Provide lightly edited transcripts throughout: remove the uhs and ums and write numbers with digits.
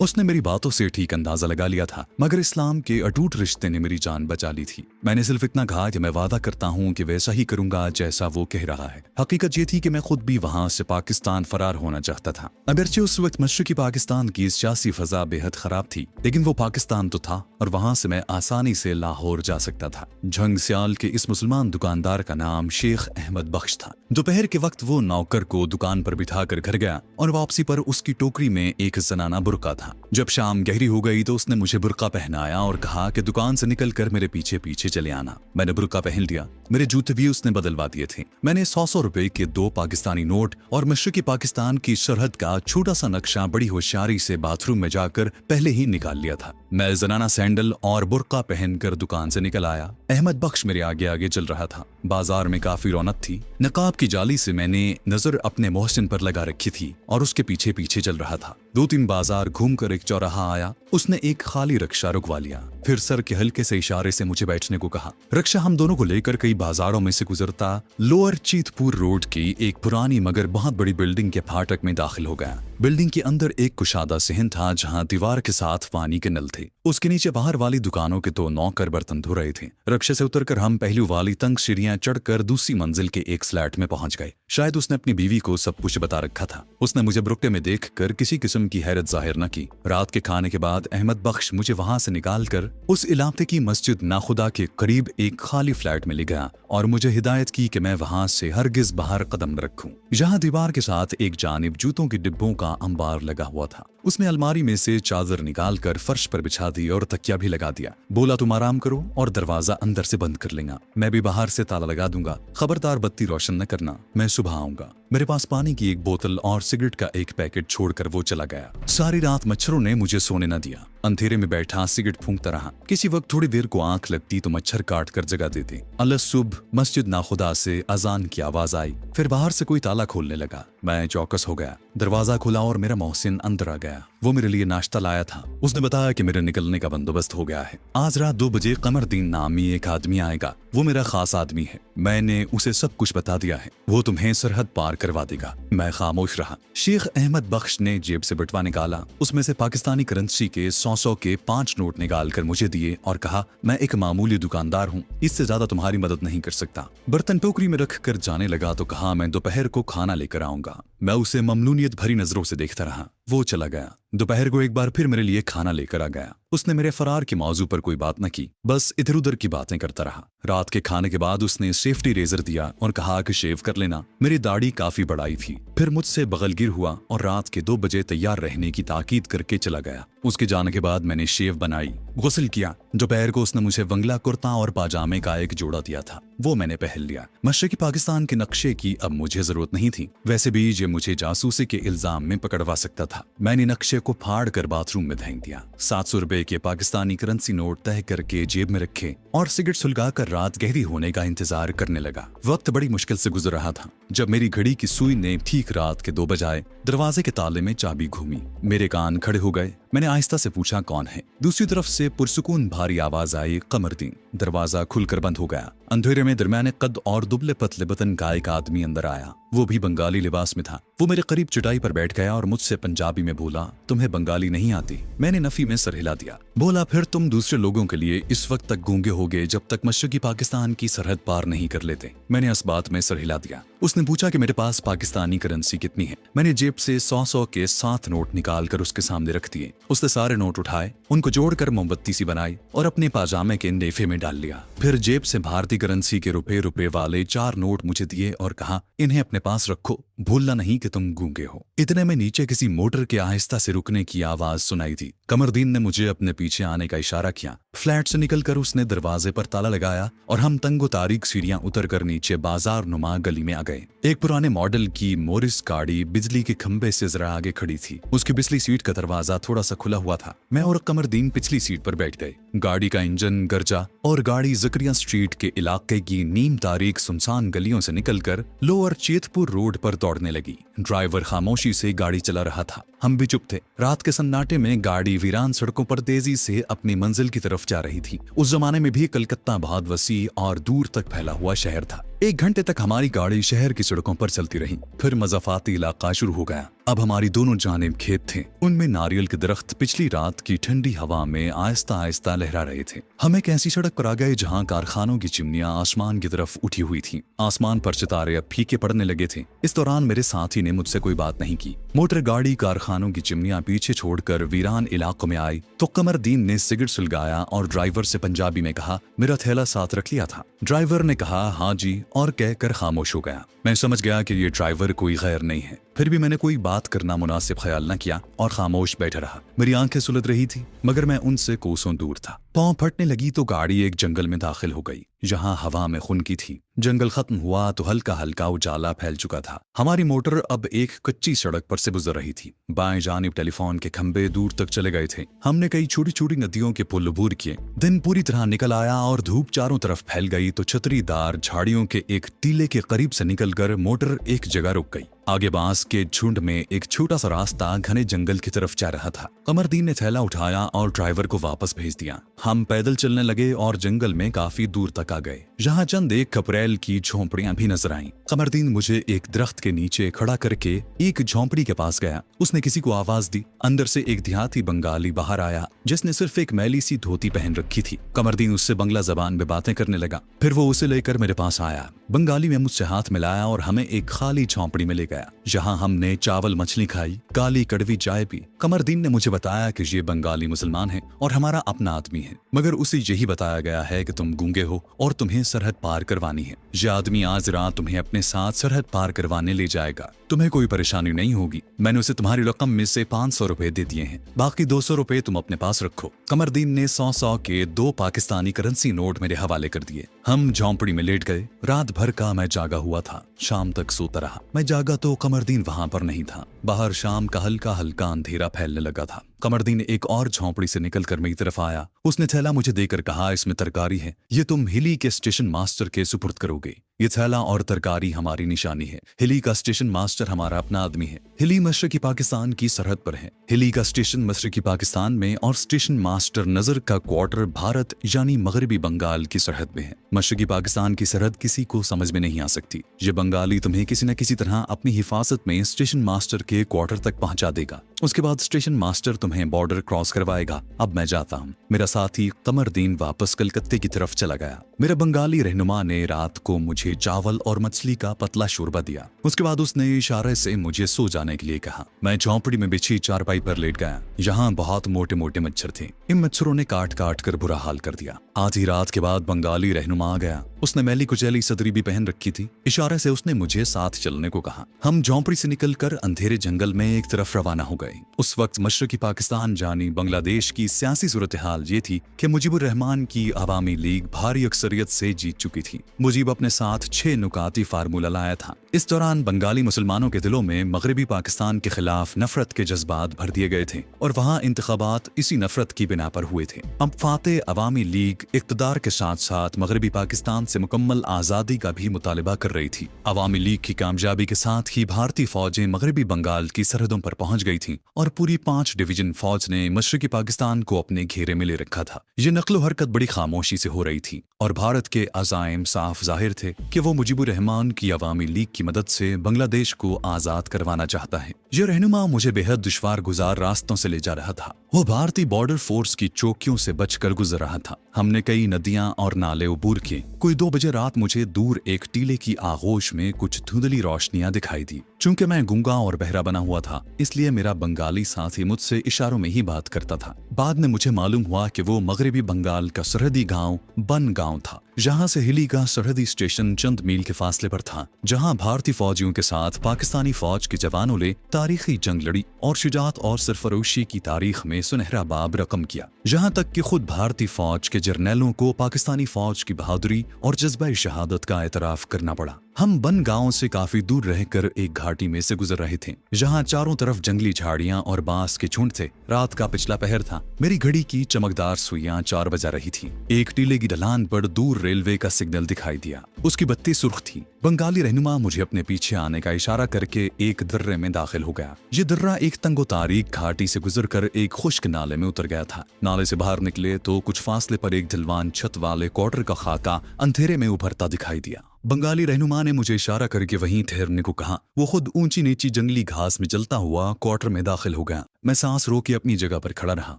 उसने मेरी बातों से ठीक अंदाजा लगा लिया था, मगर इस्लाम के अटूट रिश्ते ने मेरी जान बचा ली थी। मैंने सिर्फ इतना कहा कि मैं वादा करता हूँ कि वैसा ही करूंगा जैसा वो कह रहा है। हकीकत ये थी कि मैं खुद भी वहां से पाकिस्तान फरार होना चाहता था। अगरचे उस वक्त मशरकी पाकिस्तान की सियासी फजा बेहद खराब थी, लेकिन वो पाकिस्तान तो था और वहां से मैं आसानी से लाहौर जा सकता था। झंग सियाल के इस मुसलमान दुकानदार का नाम शेख अहमद बख्श था। दोपहर के वक्त वो नौकर को दुकान पर बिठाकर घर गया और वापसी पर उसकी टोकरी में एक जनाना बुर्का था। जब शाम गहरी हो गई तो उसने मुझे बुर्का पहनाया और कहा कि दुकान से निकलकर मेरे पीछे पीछे चले आना। मैंने बुर्का पहन लिया। मेरे जूते भी उसने बदलवा दिए थे। मैंने 100 रुपए के 2 पाकिस्तानी नोट और मशरकी पाकिस्तान की सरहद का छोटा सा नक्शा बड़ी होशियारी से बाथरूम में जाकर पहले ही निकाल लिया था। मैं जनाना सैंडल और बुर्का पहनकर दुकान से निकल आया। अहमद बख्श मेरे आगे आगे चल रहा था। बाजार में काफी रौनक थी। नकाब की जाली से मैंने नजर अपने मोहसिन पर लगा रखी थी और उसके पीछे पीछे चल रहा था। 2-3 बाजार घूमकर एक चौराहा आया। उसने एक खाली रिक्शा रुकवा लिया, फिर सर के हल्के से इशारे से मुझे बैठने को कहा। रिक्शा हम दोनों को लेकर कई बाजारों में से गुजरता लोअर चीतपुर रोड की एक पुरानी मगर बहुत बड़ी बिल्डिंग के फाटक में दाखिल हो गया। बिल्डिंग के अंदर एक कुशादा सहन था जहां दीवार के साथ पानी के नल थे। उसके नीचे बाहर वाली दुकानों के 2 नौकर बर्तन धो रहे थे। रिक्शे से उतरकर हम पहली वाली तंग सीढ़ियां चढ़कर दूसरी मंजिल के एक फ्लैट में पहुंच गए। शायद उसने अपनी बीवी को सब कुछ बता रखा था। उसने मुझे बुर्के में देखकर किसी किस्म की हैरत जाहिर न की। रात के खाने के बाद अहमद बख्श मुझे वहां से निकालकर उस इलाके की मस्जिद नाखुदा के करीब एक खाली फ्लैट में ले गया और मुझे हिदायत की कि मैं वहां से हरगिज बाहर कदम न रखूं। जहां दीवार के साथ एक जानिब जूतों के डिब्बों का अंबार लगा हुआ था, उसने अलमारी में से चादर निकालकर फर्श पर बिछा दी और तकिया भी लगा दिया। बोला तुम आराम करो और दरवाजा अंदर से बंद कर लेना, मैं भी बाहर से ताला लगा दूंगा। खबरदार बत्ती रोशन न करना, मैं सुबह आऊंगा। मेरे पास पानी की एक बोतल और सिगरेट का एक पैकेट छोड़कर वो चला गया। सारी रात मच्छरों ने मुझे सोने न दिया। अंधेरे में बैठा सिगरेट फूंकता रहा। किसी वक्त थोड़ी देर को आंख लगती तो मच्छर काट कर जगा देते। अल्लाह सुबह मस्जिद नाखुदा से अजान की आवाज आई। फिर बाहर से कोई ताला खोलने लगा। मैं चौकस हो गया। दरवाजा खुला और मेरा मोहसिन अंदर आ गया। वो मेरे लिए नाश्ता लाया था। उसने बताया कि मेरे निकलने का बंदोबस्त हो गया है। आज रात 2 बजे कमरदीन नामी एक आदमी आएगा। वो मेरा खास आदमी है। मैंने उसे सब कुछ बता दिया है। वो तुम्हें सरहद पार करवा देगा। मैं खामोश रहा। शेख अहमद बख्श ने जेब से बटवा निकाला। उसमें से पाकिस्तानी करेंसी के 100 के 5 नोट निकाल कर मुझे दिए और कहा, मैं एक मामूली दुकानदार हूँ, इससे ज्यादा तुम्हारी मदद नहीं कर सकता। बर्तन टोकरी में रख कर जाने लगा तो कहा, मैं दोपहर को खाना लेकर आऊंगा। मैं उसे ममनूनियत भरी नजरों से देखता रहा। वो चला गया। दोपहर को एक बार फिर मेरे लिए खाना लेकर आ गया। उसने मेरे फरार के मौजू पर कोई बात न की, बस इधर उधर की बातें करता रहा। रात के खाने के बाद उसने सेफ्टी रेजर दिया और कहा कि शेव कर लेना। मेरी दाढ़ी काफी बढ़ाई थी। फिर मुझसे बगलगिर हुआ और रात के 2 बजे तैयार रहने की ताकीद करके चला गया। उसके जाने के बाद मैंने शेव बनाई, गुस्ल किया। दोपहर को उसने मुझे वंगला कुर्ता और पाजामे का एक जोड़ा दिया था, वो मैंने पहन लिया। मशरकी पाकिस्तान के नक्शे की अब मुझे जरूरत नहीं थी। वैसे भी ये मुझे जासूसी के इल्जाम में पकड़वा सकता था। मैंने नक्शे को फाड़ कर बाथरूम में फेंक दिया। 700 रुपए के पाकिस्तानी करेंसी नोट तय करके जेब में रखे और सिगरेट सुलगाकर रात गहरी होने का इंतजार करने लगा। वक्त बड़ी मुश्किल से गुजर रहा था जब मेरी घड़ी की सुई ने ठीक रात के 2 बजाए। दरवाजे के ताले में चाबी घूमी। मेरे कान खड़े हो गए। मैंने आहिस्ता से पूछा, कौन है? दूसरी तरफ से पुरसुकून भारी आवाज आई, कमरदीन। दरवाजा खुलकर बंद हो गया। अंधेरे में दरमियाने कद और दुबले पतले बदन का एक आदमी अंदर आया। वो भी बंगाली लिबास में था। वो मेरे करीब चटाई पर बैठ गया और मुझसे पंजाबी में बोला, तुम्हें बंगाली नहीं आती? मैंने नफी में सर हिला दिया। बोला, फिर तुम दूसरे लोगों के लिए इस वक्त तक गूंगे होगे जब तक मशरकी पाकिस्तान की सरहद पार नहीं कर लेते। मैंने इस बात में सर हिला दिया। उसने पूछा कि मेरे पास पाकिस्तानी करेंसी कितनी है। मैंने जेब से 100 के 7 नोट निकाल कर उसके सामने रख दिए। उसने सारे नोट उठाए, उनको जोड़कर मोमबत्ती सी बनाई और अपने पाजामे के नेफे में डाल लिया। फिर जेब से भारतीय करेंसी के रुपए वाले 4 नोट मुझे दिए और कहा, इन्हें अपने पास रखो, भूलना नहीं कि तुम गूंगे हो। इतने में नीचे किसी मोटर के आहिस्ता से रुकने की आवाज सुनाई थी। कमरदीन ने मुझे अपने पीछे आने का इशारा किया। फ्लैट से निकलकर उसने दरवाजे पर ताला लगाया और हम तंगो तारीक सीढ़ियां उतरकर नीचे बाजार नुमा गली में आ गए। एक पुराने मॉडल की मोरिस गाड़ी बिजली के खंबे से जरा आगे खड़ी थी। उसकी पिछली सीट का दरवाजा थोड़ा सा खुला हुआ था। मैं और कमरदीन पिछली सीट पर बैठ गए। गाड़ी का इंजन गरजा और गाड़ी जकरिया स्ट्रीट के इलाके की नीम तारीख सुनसान गलियों से निकलकर लोअर चेतपुर रोड पर दौड़ने लगी। ड्राइवर खामोशी से गाड़ी चला रहा था। हम भी चुप थे। रात के सन्नाटे में गाड़ी वीरान सड़कों पर तेजी से अपनी मंजिल की तरफ जा रही थी। उस जमाने में भी कलकत्ता बहुत वसी और दूर तक फैला हुआ शहर था। 1 घंटे तक हमारी गाड़ी शहर की सड़कों पर चलती रही। फिर मज़ाफ़ाती इलाका शुरू हो गया। अब हमारी दोनों जानिब खेत थे, उनमें नारियल के दरख्त पिछली रात की ठंडी हवा में आहिस्ता आहिस्ता लहरा रहे थे। हम एक ऐसी सड़क पर आ गए जहाँ कारखानों की चिमनियां आसमान की तरफ उठी हुई थी। आसमान पर सितारे अब फीके पड़ने लगे थे। इस दौरान मेरे साथी ने मुझसे कोई बात नहीं की। मोटर गाड़ी कारखानों की चिमनियां पीछे छोड़कर वीरान इलाकों में आई तो कमरदीन ने सिगरेट सुलगाया और ड्राइवर से पंजाबी में कहा, मेरा थैला साथ रख लिया था। ड्राइवर ने कहा हाँ जी और कहकर खामोश हो गया। मैं समझ गया कि ये ड्राइवर कोई गैर नहीं है। फिर भी मैंने कोई बात करना मुनासिब ख्याल न किया और खामोश बैठा रहा। मेरी आंखें सुलझ रही थी मगर मैं उनसे कोसों दूर था। पाँव फटने लगी तो गाड़ी एक जंगल में दाखिल हो गई जहाँ हवा में खुनकी थी। जंगल खत्म हुआ तो हल्का हल्का उजाला फैल चुका था। हमारी मोटर अब एक कच्ची सड़क पर से गुजर रही थी। बाएं जानिब टेलीफोन के खंबे दूर तक चले गए थे। हमने कई छोटी छोटी नदियों के पुल अबूर किए। दिन पूरी तरह निकल आया और धूप चारों तरफ फैल गई तो छतरीदार झाड़ियों के एक टीले के करीब से निकलकर मोटर एक जगह रुक गई। आगे बांस के झुंड में एक छोटा सा रास्ता घने जंगल की तरफ जा रहा था। कमरदीन ने थैला उठाया और ड्राइवर को वापस भेज दिया। हम पैदल चलने लगे और जंगल में काफी दूर तक आ गए जहाँ चंद एक खपरेल की झोंपड़ियां भी नजर आईं। कमरदीन मुझे एक दरख्त के नीचे खड़ा करके एक झोंपड़ी के पास गया। उसने किसी को आवाज दी। अंदर से एक देहाती बंगाली बाहर आया जिसने सिर्फ एक मैली सी धोती पहन रखी थी। कमरदीन उससे बंगला जबान में बातें करने लगा। फिर वो उसे लेकर मेरे पास आया। बंगाली में मुझसे हाथ मिलाया और हमें एक खाली झोंपड़ी में ले गया जहाँ हमने चावल मछली खाई, काली कड़वी चाय पी। कमरदीन ने मुझे बताया कि ये बंगाली मुसलमान है और हमारा अपना आदमी है, मगर उसे यही बताया गया है कि तुम गूंगे हो और तुम्हें सरहद पार करवानी है। ये आदमी आज रात तुम्हें अपने साथ सरहद पार करवाने ले जाएगा। तुम्हें कोई परेशानी नहीं होगी। मैंने उसे तुम्हारी रकम में से 500 रुपए दे दिए हैं, बाकी 200 रुपए तुम अपने पास रखो। कमरदीन ने 100 के 2 पाकिस्तानी करेंसी नोट मेरे हवाले कर दिए। हम झोंपड़ी में लेट गए। रात भर का मैं जागा हुआ था। शाम तक सोता रहा। मैं जागा तो कमरदीन वहां पर नहीं था। बाहर शाम का हल्का हल्का अंधेरा फैलने लगा था। कमरदीन एक और झोंपड़ी से निकलकर मेरी तरफ आया। उसने थैला मुझे देकर कहा, इसमें तरकारी है, ये तुम हिली के स्टेशन मास्टर के सुपुर्द करोगे। ये थैला और तरकारी हमारी निशानी है। हिली का स्टेशन मास्टर हमारा अपना आदमी है। हिली मशरकी पाकिस्तान की सरहद पर है। हिली का स्टेशन मशरकी पाकिस्तान में और स्टेशन मास्टर नजर का क्वार्टर भारत यानी मगरबी बंगाल की सरहद में है। मशरकी पाकिस्तान की सरहद किसी को समझ में नहीं आ सकती। ये बंगाली तुम्हें किसी न किसी तरह अपनी हिफाजत में स्टेशन मास्टर के क्वार्टर तक पहुंचा देगा। उसके बाद स्टेशन मास्टर तुम्हें बॉर्डर क्रॉस करवाएगा। अब मैं जाता हूँ। मेरा साथी कमरदीन वापस कलकत्ते की तरफ चला गया। मेरा बंगाली रहनुमा ने रात को मुझे चावल और मछली का पतला शोरबा दिया। उसके बाद उसने इशारे से मुझे सो जाने के लिए कहा। मैं झोंपड़ी में बिछी चारपाई पर लेट गया। यहाँ बहुत मोटे मोटे मच्छर थे। इन मच्छरों ने काट काट कर बुरा हाल कर दिया। आधी रात के बाद बंगाली रहनुमा आ गया। उसने मैली कुचैली सदरी भी पहन रखी थी। इशारे से उसने मुझे साथ चलने को कहा। हम झोंपड़ी से निकलकर अंधेरे जंगल में एक तरफ रवाना हो गए। उस वक्त मशरकी पाकिस्तान जानी बांग्लादेश की सियासी सूरत हाल ये थी कि मुजीबुर रहमान की अवामी लीग भारी अक्सरियत से जीत चुकी थी। मुजीब अपने साथ 6 नुकाती फार्मूला लाया था। इस दौरान बंगाली मुसलमानों के दिलों में मगरबी पाकिस्तान के खिलाफ नफरत के जज्बात भर दिए गए थे और वहाँ इंतखाबात इसी नफरत की बिना पर हुए थे। अब फातेह अवामी लीग इक़्तिदार के साथ साथ मगरबी पाकिस्तान से मुकम्मल आज़ादी का भी मुतालिबा कर रही थी। अवामी लीग की कामयाबी के साथ ही भारतीय फौजें मगरबी बंगाल की सरहदों पर पहुंच गई थीं और पूरी 5 डिवीजन फौज ने मशरकी पाकिस्तान को अपने घेरे में ले रखा था। ये नकलो हरकत बड़ी खामोशी से हो रही थी और भारत के अज़ाइम साफ जाहिर थे कि वो मुजीबुर रहमान की अवामी लीग की मदद से बांग्लादेश को आज़ाद करवाना चाहता है। ये रहनुमा मुझे बेहद दुश्वार गुजार रास्तों से ले जा रहा था। वो भारतीय बॉर्डर फोर्स की चौकियों से बचकर गुजर रहा था। हमने कई नदियां और नाले अबूर किए। कोई 2 बजे रात मुझे दूर एक टीले की आगोश में कुछ धुंधली रोशनियां दिखाई दी। चूंकि मैं गूंगा और बहरा बना हुआ था इसलिए मेरा बंगाली साथी मुझसे इशारों में ही बात करता था। बाद में मुझे मालूम हुआ कि वो मगरबी बंगाल का सरहदी गांव बन गांव था, जहां से हिली का सरहदी स्टेशन चंद मील के फासले पर था, जहां भारतीय फौजियों के साथ पाकिस्तानी फौज के जवानों ने तारीखी जंग लड़ी और शुजात और सरफरोशी की तारीख में सुनहरा बाब रकम किया। जहां तक कि खुद भारतीय फौज के जर्नैलों को पाकिस्तानी फौज की बहादुरी और जज्बा शहादत का एतराफ करना पड़ा। हम बन गांव से काफी दूर रहकर एक घाटी में से गुजर रहे थे जहां चारों तरफ जंगली झाड़ियां और बांस के झुंड थे। रात का पिछला पहर था। मेरी घड़ी की चमकदार सुइयां 4 बजा रही थी। एक टीले की ढलान पर दूर रेलवे का सिग्नल दिखाई दिया। उसकी बत्ती सुर्ख थी। बंगाली रहनुमा मुझे अपने पीछे आने का इशारा करके एक दर्रे में दाखिल हो गया। ये दर्रा एक तंगो तारीक घाटी से गुजरकर एक खुश्क नाले में उतर गया था। नाले से बाहर निकले तो कुछ फासले पर एक ढलवान छत वाले क्वार्टर का खाका अंधेरे में उभरता दिखाई दिया। बंगाली रहनुमा ने मुझे इशारा करके वहीं ठहरने को कहा। वो खुद ऊंची नीची जंगली घास में चलता हुआ क्वार्टर में दाखिल हो गया। मैं सांस रोके अपनी जगह पर खड़ा रहा।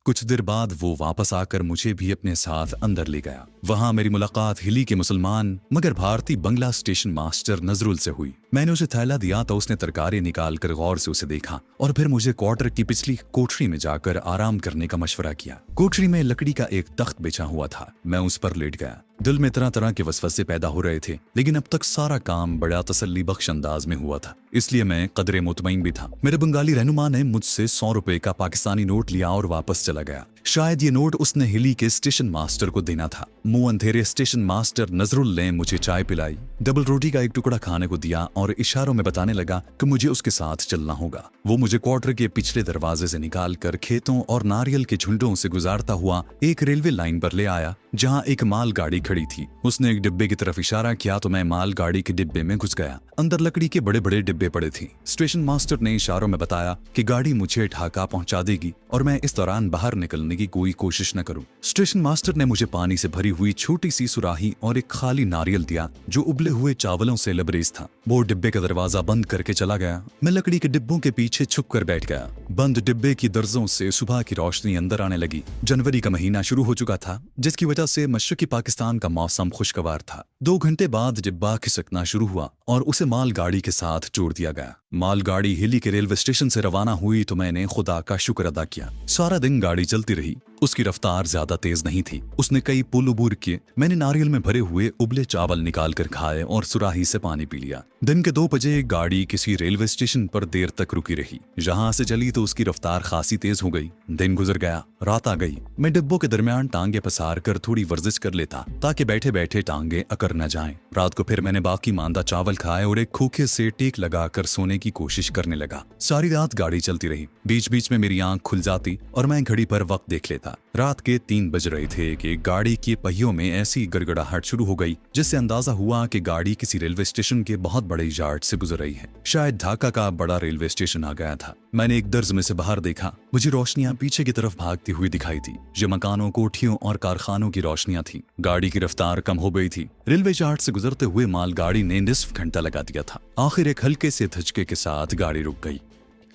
कुछ देर बाद वो वापस आकर मुझे भी अपने साथ अंदर ले गया। वहां मेरी मुलाकात हिली के मुसलमान मगर भारतीय बंगला स्टेशन मास्टर नजरुल से हुई। मैंने उसे थैला दिया तो उसने तरकारी निकाल कर गौर से उसे देखा और फिर मुझे क्वार्टर की पिछली कोठरी में जाकर आराम करने का मशवरा किया। कोठरी में लकड़ी का एक तख्त बिछा हुआ था। मैं उस पर लेट गया। दिल में तरह तरह के वसवसे पैदा हो रहे थे, लेकिन अब तक सारा काम बड़ा तसल्ली बख्श अंदाज में हुआ था, इसलिए मैं कदरे मुतमईन भी था। मेरे बंगाली रहनुमा ने मुझसे 100 रुपए का पाकिस्तानी नोट लिया और वापस चला गया। शायद ये नोट उसने हिली के स्टेशन मास्टर को देना था। मुंह अंधेरे स्टेशन मास्टर नजरुल ने मुझे चाय पिलाई, डबल रोटी का एक टुकड़ा खाने को दिया और इशारों में बताने लगा कि मुझे उसके साथ चलना होगा। वो मुझे क्वार्टर के पिछले दरवाजे से निकालकर खेतों और नारियल के झुंडों से गुजारता हुआ एक रेलवे लाइन पर ले आया जहां एक मालगाड़ी खड़ी थी। उसने एक डिब्बे की तरफ इशारा किया तो मैं मालगाड़ी के डिब्बे में घुस गया। अंदर लकड़ी के बड़े बड़े डिब्बे पड़े थे। स्टेशन मास्टर ने इशारों में बताया कि गाड़ी मुझे ढाका पहुंचा देगी और मैं इस दौरान बाहर निकलने की कोई कोशिश न करूं। स्टेशन मास्टर ने मुझे पानी से भरी हुई छोटी सी सुराही और एक खाली नारियल दिया जो उबले हुए चावलों से लबरेज था। वो डिब्बे का दरवाजा बंद करके चला गया। मैं लकड़ी के डिब्बों के पीछे छुप कर बैठ गया। बंद डिब्बे की दर्जों से सुबह की रोशनी अंदर आने लगी। जनवरी का महीना शुरू हो चुका था, जिसकी वजह से मशरकी पाकिस्तान का मौसम खुशगवार था। 2 घंटे बाद डिब्बा खिसकना शुरू हुआ और उसे मालगाड़ी के साथ जोड़ दिया गया। मालगाड़ी हिली के रेलवे स्टेशन से रवाना हुई तो मैंने खुदा का शुक्र अदा किया। सारा दिन गाड़ी चलती रही। उसकी रफ्तार ज्यादा तेज नहीं थी। उसने कई पुल उबूर किए। मैंने नारियल में भरे हुए उबले चावल निकाल कर खाए और सुराही से पानी पी लिया। दिन के 2 बजे गाड़ी किसी रेलवे स्टेशन पर देर तक रुकी रही। जहां से चली तो उसकी रफ्तार खासी तेज हो गई। दिन गुजर गया, रात आ गई। मैं डिब्बों के दरमियान टांगे पसार कर थोड़ी वर्जिश कर लेता ताकि बैठे बैठे टांगे अकर न जाएं। रात को फिर मैंने बाकी मांदा चावल खाए और एक खोखे से टेक लगाकर सोने की कोशिश करने लगा। सारी रात गाड़ी चलती रही। बीच बीच में मेरी आंख खुल जाती और मैं घड़ी पर वक्त देख लेता। रात के 3 बज रहे थे कि गाड़ी के पहियों में ऐसी गड़गड़ाहट शुरू हो गई जिससे अंदाजा हुआ कि गाड़ी किसी रेलवे स्टेशन के बहुत बड़े यार्ड से गुजर रही है। शायद ढाका का बड़ा रेलवे स्टेशन आ गया था। मैंने एक दर्ज में से बाहर देखा। मुझे रोशनियां पीछे की तरफ भागती हुई दिखाई थी। ये मकानों, कोठियों और कारखानों की रोशनियां थी। गाड़ी की रफ्तार कम हो गई थी। रेलवे यार्ड से गुजरते हुए मालगाड़ी ने निस्फ घंटा लगा दिया था। आखिर एक हल्के से धचके के साथ गाड़ी रुक गई।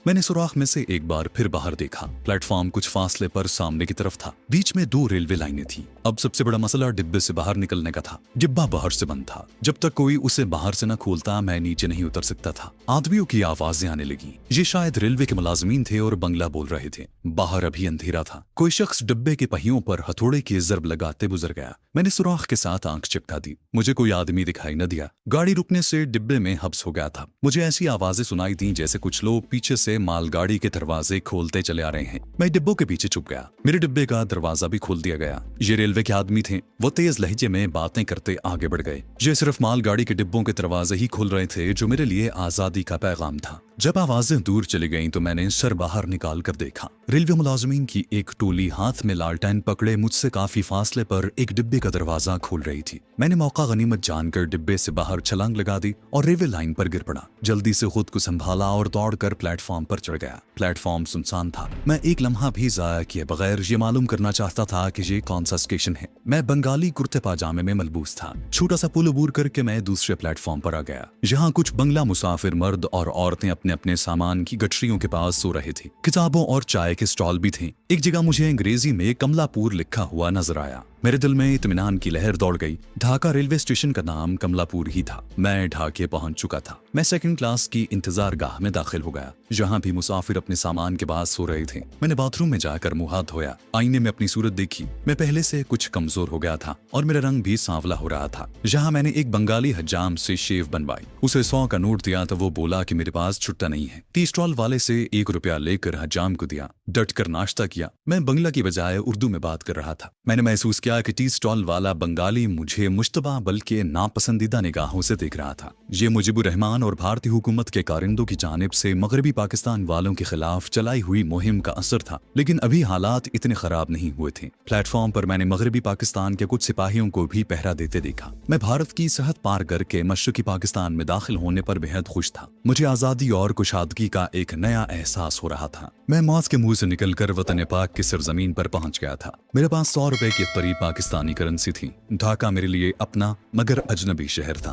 मैंने सुराख में से एक बार फिर बाहर देखा। प्लेटफॉर्म कुछ फासले पर सामने की तरफ था। बीच में 2 रेलवे लाइनें थी। अब सबसे बड़ा मसला डिब्बे से बाहर निकलने का था। डिब्बा बाहर से बंद था। जब तक कोई उसे बाहर से न खोलता मैं नीचे नहीं उतर सकता था। आदमियों की आवाजें आने लगी। ये शायद रेलवे के मुलाजमीन थे और बंगला बोल रहे थे। बाहर अभी अंधेरा था। कोई शख्स डिब्बे के पहियों पर हथौड़े की जरब लगाते गुजर गया। मैंने सुराख के साथ आंख चिपका दी। मुझे कोई आदमी दिखाई न दिया। गाड़ी रुकने से डिब्बे में हब्स हो गया था। मुझे ऐसी आवाजें सुनाई दी जैसे कुछ लोग पीछे से मालगाड़ी के दरवाजे खोलते चले आ रहे हैं। मैं डिब्बों के पीछे छुप गया। मेरे डिब्बे का दरवाजा भी खोल दिया गया। ये रेलवे के आदमी थे। वो तेज लहजे में बातें करते आगे बढ़ गए। ये सिर्फ मालगाड़ी के डिब्बों के दरवाजे ही खोल रहे थे जो मेरे लिए आजादी का पैगाम था। जब आवाजें दूर चली गईं तो मैंने सर बाहर निकाल कर देखा। रेलवे मुलाजमीन की एक टोली हाथ में लालटेन पकड़े मुझसे काफी फासले पर एक डिब्बे का दरवाजा खोल रही थी। मैंने मौका गनीमत जानकर डिब्बे से बाहर छलांग लगा दी और रेलवे लाइन पर गिर पड़ा। जल्दी से खुद को संभाला और दौड़कर प्लेटफॉर्म पर चढ़ गया। प्लेटफॉर्म सुनसान था। मैं एक लम्हा भी जाया किए बगैर ये मालूम करना चाहता था कि ये कौन सा स्टेशन है। मैं बंगाली कुर्ते पाजामे में मलबूस था। छोटा सा पुल अबूर करके मैं दूसरे प्लेटफॉर्म पर आ गया। यहाँ कुछ बंगला मुसाफिर मर्द और औरतें अपने अपने सामान की गठरियों के पास सो रहे थे। किताबों और चाय के स्टॉल भी थे। एक जगह मुझे अंग्रेजी में कमलापुर लिखा हुआ नजर आया। मेरे दिल में इत्मीनान की लहर दौड़ गई। ढाका रेलवे स्टेशन का नाम कमलापुर ही था। मैं ढाके पहुंच चुका था। मैं 2nd क्लास की इंतजार गाह में दाखिल हो गया। जहां भी मुसाफिर अपने सामान के पास सो रहे थे। मैंने बाथरूम में जाकर मुंह हाथ धोया। आईने में अपनी सूरत देखी। मैं पहले से कुछ कमजोर हो गया था और मेरा रंग भी सांवला हो रहा था। जहां मैंने एक बंगाली हजाम से शेव बनवाई। उसे 100 का नोट दिया तो वो बोला कि मेरे पास छुट्टा नहीं है। टी स्टॉल वाले से 1 रुपया लेकर हजाम को दिया। डट कर नाश्ता किया। मैं बंगला की बजाय उर्दू में बात कर रहा था। मैंने महसूस किया कि टी स्टॉल वाला बंगाली मुझे मुश्तबा बल्कि नापसंदीदा निगाहों से देख रहा था। ये मुजीबुर रहमान और भारतीय हुकूमत के कारिंदों की जानिब से मगरबी पाकिस्तान वालों के खिलाफ चलाई हुई मुहिम का असर था। लेकिन अभी हालात इतने खराब नहीं हुए थे। प्लेटफॉर्म पर मैंने मगरबी पाकिस्तान के कुछ सिपाहियों को भी पहरा देते देखा। मैं भारत की सरहद पार करके मशरकी पाकिस्तान में दाखिल होने पर बेहद खुश था। मुझे आजादी और कुशादगी का एक नया एहसास हो रहा था। मैं मौत के मुंह से निकलकर वतन पाक की सरजमीन पर पहुंच गया था। मेरे पास 100 रुपए के करीब पाकिस्तानी करेंसी थी। ढाका मेरे लिए अपना मगर अजनबी शहर था।